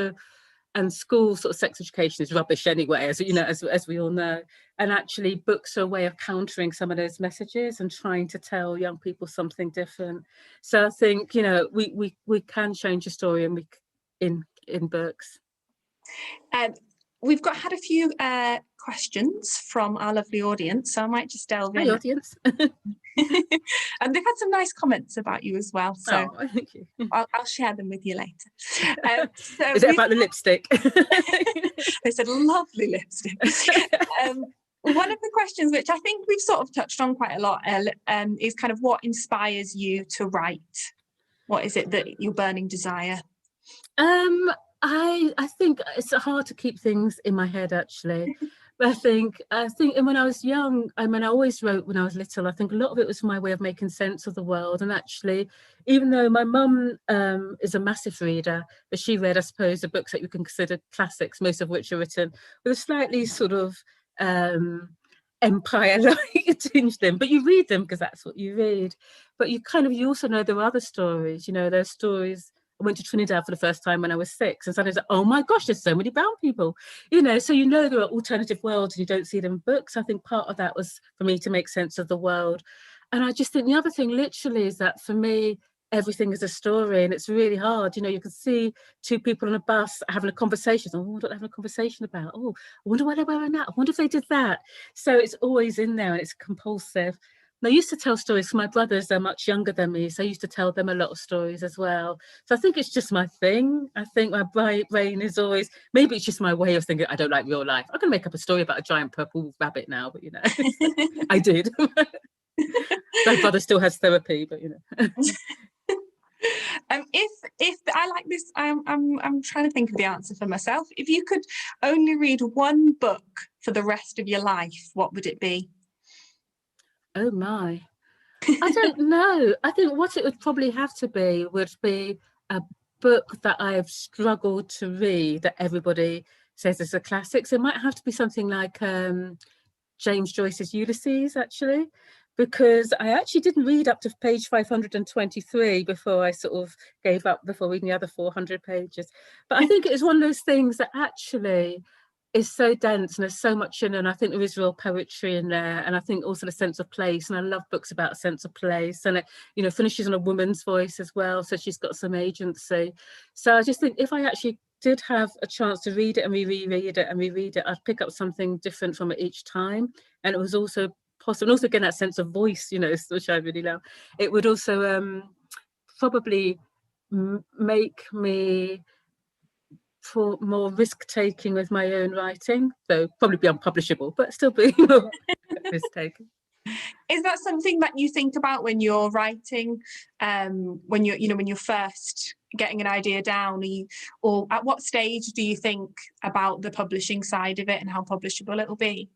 B: and school sort of sex education is rubbish anyway, as you know, as we all know. And actually books are a way of countering some of those messages and trying to tell young people something different. So I think, you know, we can change a story and in books.
A: We've had a few questions from our lovely audience, so I might just delve in.
B: Hi, audience.
A: And they've had some nice comments about you as well, so
B: thank you.
A: I'll share them with you later.
B: Is it about the lipstick?
A: They said lovely lipstick. One of the questions, which I think we've sort of touched on quite a lot, is kind of what inspires you to write? What is it that your burning desire?
B: I think it's hard to keep things in my head, actually. But I think and when I was young, I mean, I always wrote when I was little. I think a lot of it was my way of making sense of the world. And actually, even though my mum is a massive reader, but she read, I suppose, the books that you can consider classics, most of which are written with a slightly sort of empire-like tinge them, but you read them because that's what you read. But you also know there are other stories. There's stories. I went to Trinidad for the first time when I was 6, and suddenly it's like, oh my gosh, there's so many brown people. So there are alternative worlds and you don't see them in books. I think part of that was for me to make sense of the world. And I just think the other thing literally is that for me, everything is a story, and it's really hard. You can see two people on a bus having a conversation. Oh, what are they having a conversation about? Oh, I wonder why they're wearing that. I wonder if they did that. So it's always in there, and it's compulsive. And I used to tell stories. My brothers are much younger than me, so I used to tell them a lot of stories as well. So I think it's just my thing. I think my brain is always, maybe it's just my way of thinking. I don't like real life. I can make up a story about a giant purple rabbit now, but I did. My brother still has therapy, but
A: If I like this, I'm trying to think of the answer for myself. If you could only read one book for the rest of your life, what would it be?
B: Oh my, I don't know. I think what it would probably have to be would be a book that I've struggled to read that everybody says is a classic. So it might have to be something like James Joyce's Ulysses, actually, because I actually didn't read up to page 523 before I sort of gave up before reading the other 400 pages. But I think it is one of those things that actually is so dense, and there's so much in it, and I think there is real poetry in there, and I think also the sense of place, and I love books about a sense of place, and it finishes in a woman's voice as well, so she's got some agency. So I just think if I actually did have a chance to read it and reread it and reread it, I'd pick up something different from it each time. And it was also possible, and also again that sense of voice, which I really love. It would also probably make me for more risk-taking with my own writing, though probably be unpublishable, but still be more risk-taking.
A: Is that something that you think about when you're writing, when you're first getting an idea down, or at what stage do you think about the publishing side of it and how publishable it'll be?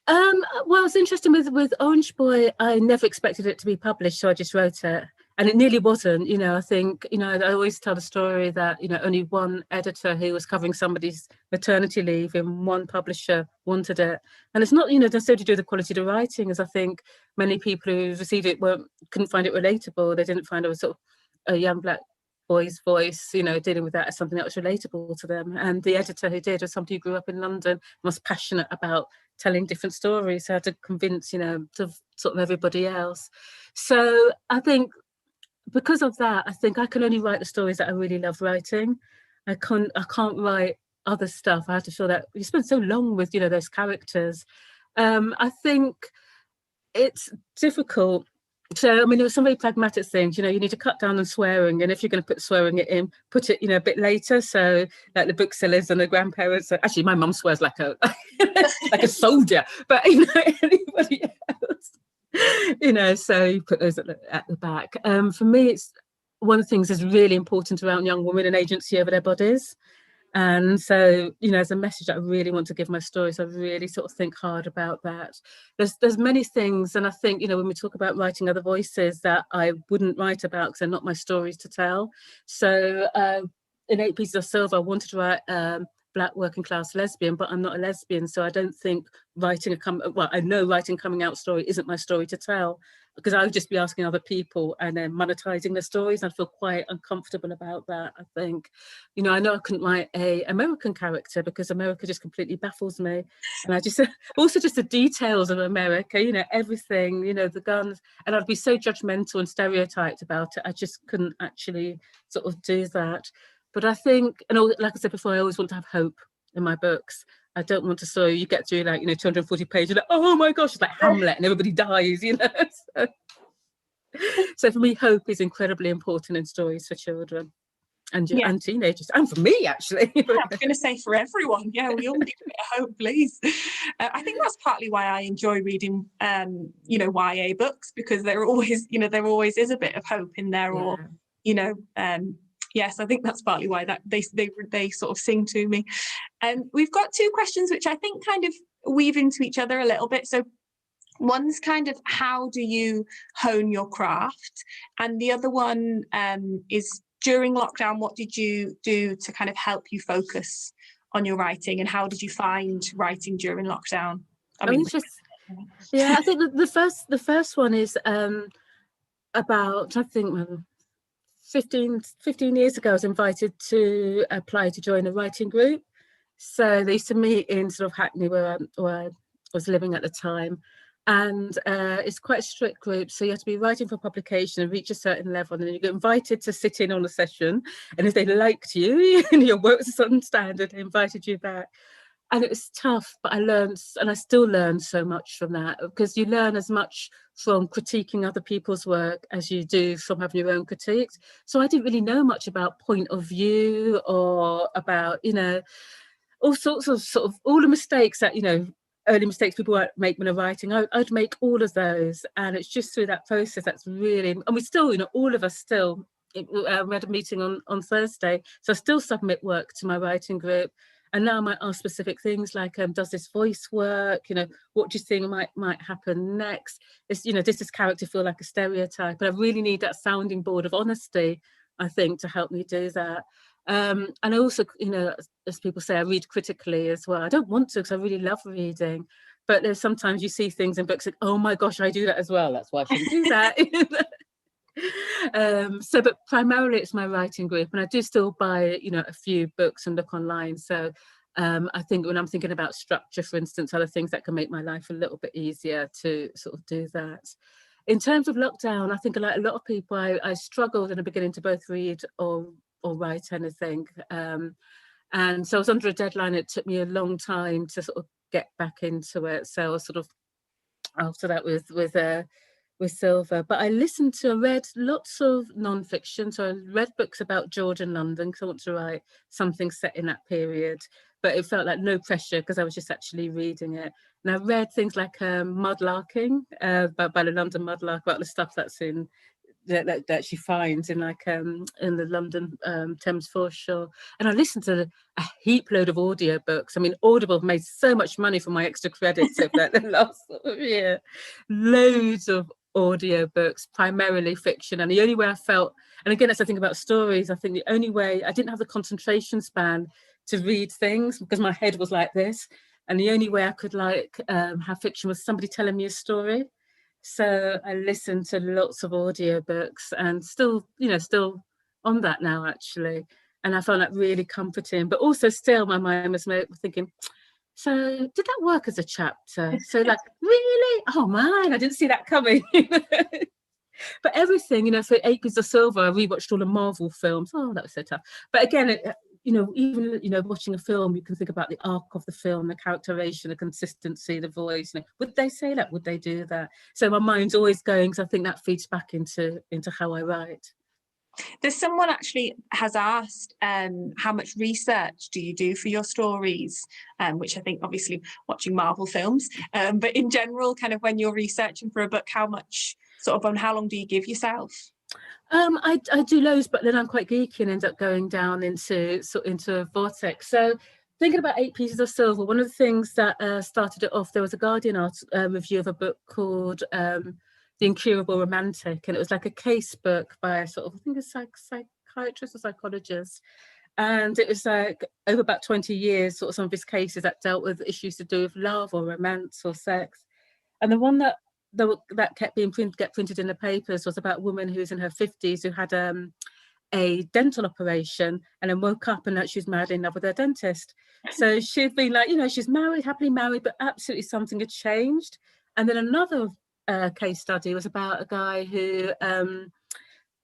B: Well, it's interesting with Orange Boy, I never expected it to be published, so I just wrote it. And it nearly wasn't. I think, I always tell the story that, only one editor who was covering somebody's maternity leave and one publisher wanted it. And it's not, necessarily to do with the quality of the writing, as I think many people who received it couldn't find it relatable. They didn't find it was sort of a young black boy's voice, dealing with that as something that was relatable to them. And the editor who did was somebody who grew up in London and was passionate about telling different stories, so I had to convince, sort of everybody else. So I think because of that, I think I can only write the stories that I really love writing. I can't write other stuff. I have to feel that you spend so long with, those characters. I think it's difficult. So, there were some very pragmatic things, you need to cut down on swearing. And if you're going to put swearing in, put it, a bit later. So like the booksellers and the grandparents, actually my mum swears like a like a soldier, but anybody else, so you put those at the back. For me, it's one of the things that's really important around young women and agency over their bodies. And so, as a message that I really want to give my stories, I really sort of think hard about that. There's many things, and I think, when we talk about writing other voices that I wouldn't write about because they're not my stories to tell. So in 8 Pieces of Silver, I wanted to write Black working class lesbian, but I'm not a lesbian, so I don't think I know writing coming out story isn't my story to tell, because I would just be asking other people and then monetizing the stories. I feel quite uncomfortable about that. I think, I know I couldn't write a American character because America just completely baffles me, and I just also just the details of America, everything, the guns, and I'd be so judgmental and stereotyped about it. I just couldn't actually sort of do that. But I think, and like I said before, I always want to have hope in my books. I don't want to you get through 240 pages, like, oh my gosh, it's like Hamlet and everybody dies, So for me, hope is incredibly important in stories for children and teenagers, and for me, actually.
A: Yeah, I was going to say for everyone. Yeah, we all need a bit of hope, please. I think that's partly why I enjoy reading, YA books, because there always is a bit of hope in there, or, yes, I think that's partly why that they sort of sing to me. And we've got 2 questions which I think kind of weave into each other a little bit. So one's kind of, how do you hone your craft? And the other one is, during lockdown, what did you do to kind of help you focus on your writing, and how did you find writing during lockdown? I mean,
B: yeah, I think the first one is about, I think, 15 years ago, I was invited to apply to join a writing group. So they used to meet in sort of Hackney, where I was living at the time. And it's quite a strict group. So you have to be writing for publication and reach a certain level. And then you get invited to sit in on a session. And if they liked you and your work was a certain standard, they invited you back. And it was tough, but I learned, and I still learn so much from that, because you learn as much from critiquing other people's work as you do from having your own critiques. So I didn't really know much about point of view or about, all sorts of all the mistakes that, early mistakes people make when they're writing. I'd make all of those. And it's just through that process that's really, and we still, all of us still, we had a meeting on Thursday, so I still submit work to my writing group. And now I might ask specific things like, does this voice work? What do you think might happen next? Does this character feel like a stereotype? But I really need that sounding board of honesty, I think, to help me do that. And I also, as people say, I read critically as well. I don't want to, because I really love reading. But there's sometimes you see things in books like, oh my gosh, I do that as well. That's why I shouldn't do that. But primarily it's my writing group, and I do still buy a few books and look online. So I think when I'm thinking about structure, for instance, other things that can make my life a little bit easier to sort of do that. In terms of lockdown, I think like a lot of people, I struggled in the beginning to both read or write anything, and so I was under a deadline. It took me a long time to sort of get back into it. So I was sort of after that with Silver, but I read lots of non-fiction. So I read books about Georgian London, because I want to write something set in that period, but it felt like no pressure because I was just actually reading it. And I read things like Mudlarking by the London Mudlark, about the stuff that's in that she finds in in the London Thames foreshore. And I listened to a heap load of audiobooks. I mean, Audible made so much money from my extra credits of that the last year. Loads of audiobooks, primarily fiction. And the only way I felt, and again, as I think about stories, I think the only way, I didn't have the concentration span to read things because my head was like this. And the only way I could have fiction was somebody telling me a story. So I listened to lots of audiobooks, and still on that now, actually. And I found that really comforting, but also still my mind was thinking, so did that work as a chapter? So really? Oh man, I didn't see that coming. But everything, for 8 Pieces of Silver, I rewatched all the Marvel films. Oh, that was so tough. But again, even watching a film, you can think about the arc of the film, the characterization, the consistency, the voice. Would they say that? Would they do that? So my mind's always going, because I think that feeds back into how I write.
A: There's someone actually has asked, how much research do you do for your stories? Which I think, obviously, watching Marvel films, but in general, kind of when you're researching for a book, how long do you give yourself?
B: I do loads, but then I'm quite geeky and end up going down into a vortex. So thinking about 8 Pieces of Silver, one of the things that started it off, there was a Guardian review of a book called The Incurable Romantic, and it was like a case book by I think a psychiatrist or psychologist. And it was over about 20 years, some of his cases that dealt with issues to do with love or romance or sex. And the one that kept being printed in the papers was about a woman who was in her 50s who had a dental operation, and then woke up and that she was madly in love with her dentist. So she'd been she's married, happily married, but absolutely something had changed. And then another case study was about a guy who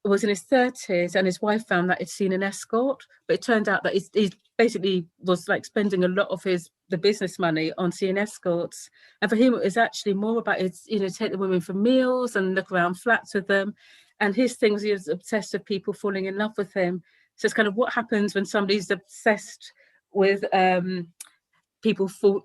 B: was in his 30s, and his wife found that he'd seen an escort, but it turned out that he basically was spending a lot of the business money on seeing escorts. And for him, it was actually more about take the women for meals and look around flats with them. And his thing was he was obsessed with people falling in love with him. So it's kind of what happens when somebody's obsessed with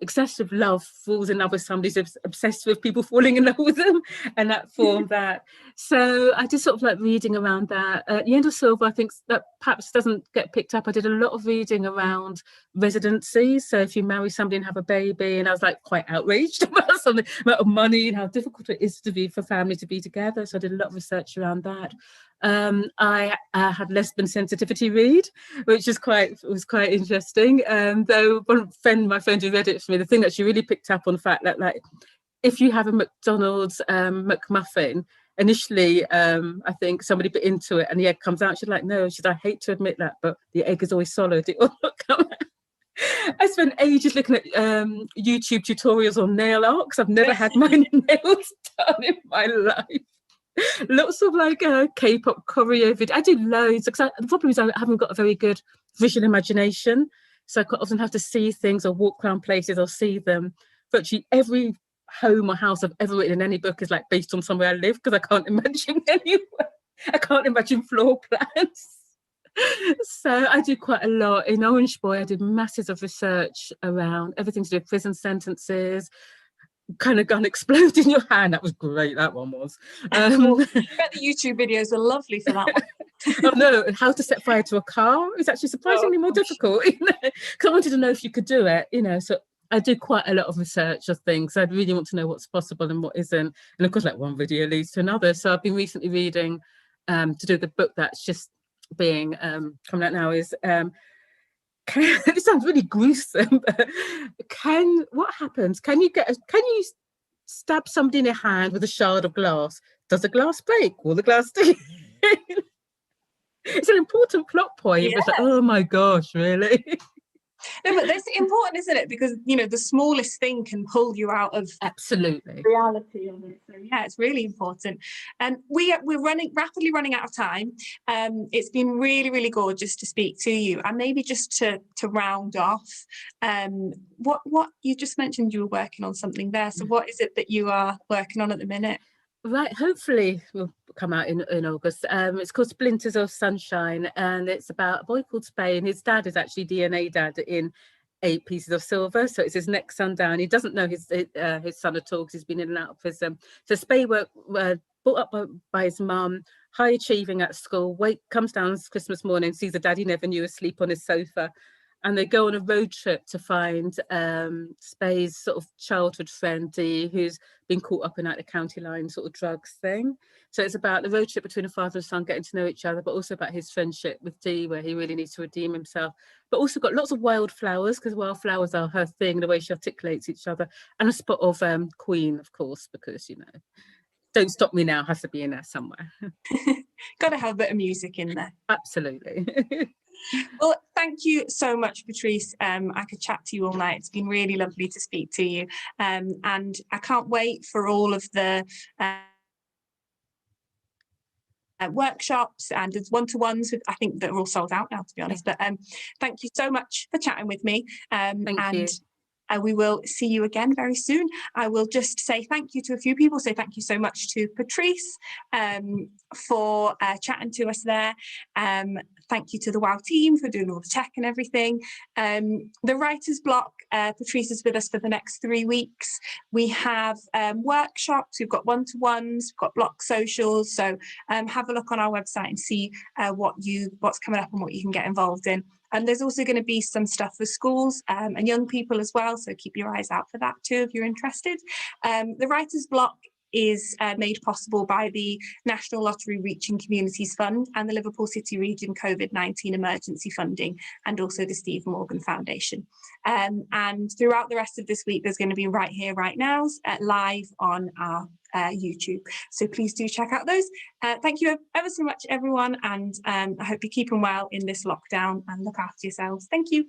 B: excessive love, falls in love with somebody who's obsessed with people falling in love with them, and that formed that. So I just reading around that. At the End of Silver, I think that perhaps doesn't get picked up. I did a lot of reading around residencies. So if you marry somebody and have a baby, and I was quite outraged about the amount of money and how difficult it is for families to be together. So I did a lot of research around that. I had lesbian sensitivity read, which was quite interesting. Though my friend who read it for me, the thing that she really picked up on the fact that, like, if you have a McDonald's McMuffin, initially I think somebody bit into it and the egg comes out. She's like, no, I hate to admit that, but the egg is always solid. It will not come out. I spent ages looking at YouTube tutorials on nail arts. I've never had my nails done in my life. Lots of like K-pop choreo video. I do loads because the problem is I haven't got a very good visual imagination, so I quite often have to see things or walk around places or see them. Virtually every home or house I've ever written in any book is like based on somewhere I live, because I can't imagine anywhere. I can't imagine floor plans. So I do quite a lot. In Orange Boy, I did masses of research around everything to do with prison sentences. Kind of gun explode in your hand. That was great. That one was.
A: I bet the YouTube videos are lovely for that one.
B: Oh no, how to set fire to a car is actually surprisingly more difficult. Because I wanted to know if you could do it. So I do quite a lot of research of things. I really want to know what's possible and what isn't. And of course, like one video leads to another. So I've been recently reading to do the book that's just being coming out now is it sounds really gruesome, but what happens? Can you stab somebody in your hand with a shard of glass? Does the glass break? Will the glass stay? It's an important plot point. Yeah. It's like, oh my gosh, really?
A: No, but that's important, isn't it? Because the smallest thing can pull you out of
B: absolutely
A: reality of it. So yeah, it's really important. And we're rapidly running out of time. It's been really, really gorgeous to speak to you. And maybe just to round off, what you just mentioned, you were working on something there. So what is it that you are working on at the minute?
B: Right, hopefully will come out in August. It's called Splinters of Sunshine, and it's about a boy called Spay, and his dad is actually DNA dad in 8 Pieces of Silver. So it's his next son down. He doesn't know his son at all because he's been in and out of prison. So Spay brought up by his mum, high achieving at school. Comes down Christmas morning, sees a dad he never knew asleep on his sofa. And they go on a road trip to find Spay's sort of childhood friend, Dee, who's been caught up in like the county line sort of drugs thing. So it's about the road trip between a father and son getting to know each other, but also about his friendship with Dee, where he really needs to redeem himself. But also got lots of wildflowers, because wildflowers are her thing, the way she articulates each other. And a spot of Queen, of course, because, Don't Stop Me Now has to be in there somewhere.
A: Got to have a bit of music in there.
B: Absolutely.
A: Well, thank you so much, Patrice. I could chat to you all night. It's been really lovely to speak to you. And I can't wait for all of the workshops and one-to-ones. I think that are all sold out now, to be honest. But thank you so much for chatting with me.
B: Thank you.
A: We will see you again very soon. I will just say thank you to a few people. So thank you so much to Patrice for chatting to us there. Thank you to the WOW team for doing all the tech and everything. The Writer's Block, Patrice is with us for the next 3 weeks. We have workshops, we've got one-to-ones, we've got Bloc socials. So have a look on our website and see what's coming up and what you can get involved in. And there's also going to be some stuff for schools and young people as well. So keep your eyes out for that too if you're interested. The Writer's Block is made possible by the National Lottery Reaching Communities Fund and the Liverpool City Region COVID-19 Emergency Funding, and also the Steve Morgan Foundation. And throughout the rest of this week, there's going to be Right Here, Right Nows live on our YouTube. So please do check out those. Thank you ever so much, everyone. And I hope you're keeping well in this lockdown and look after yourselves. Thank you.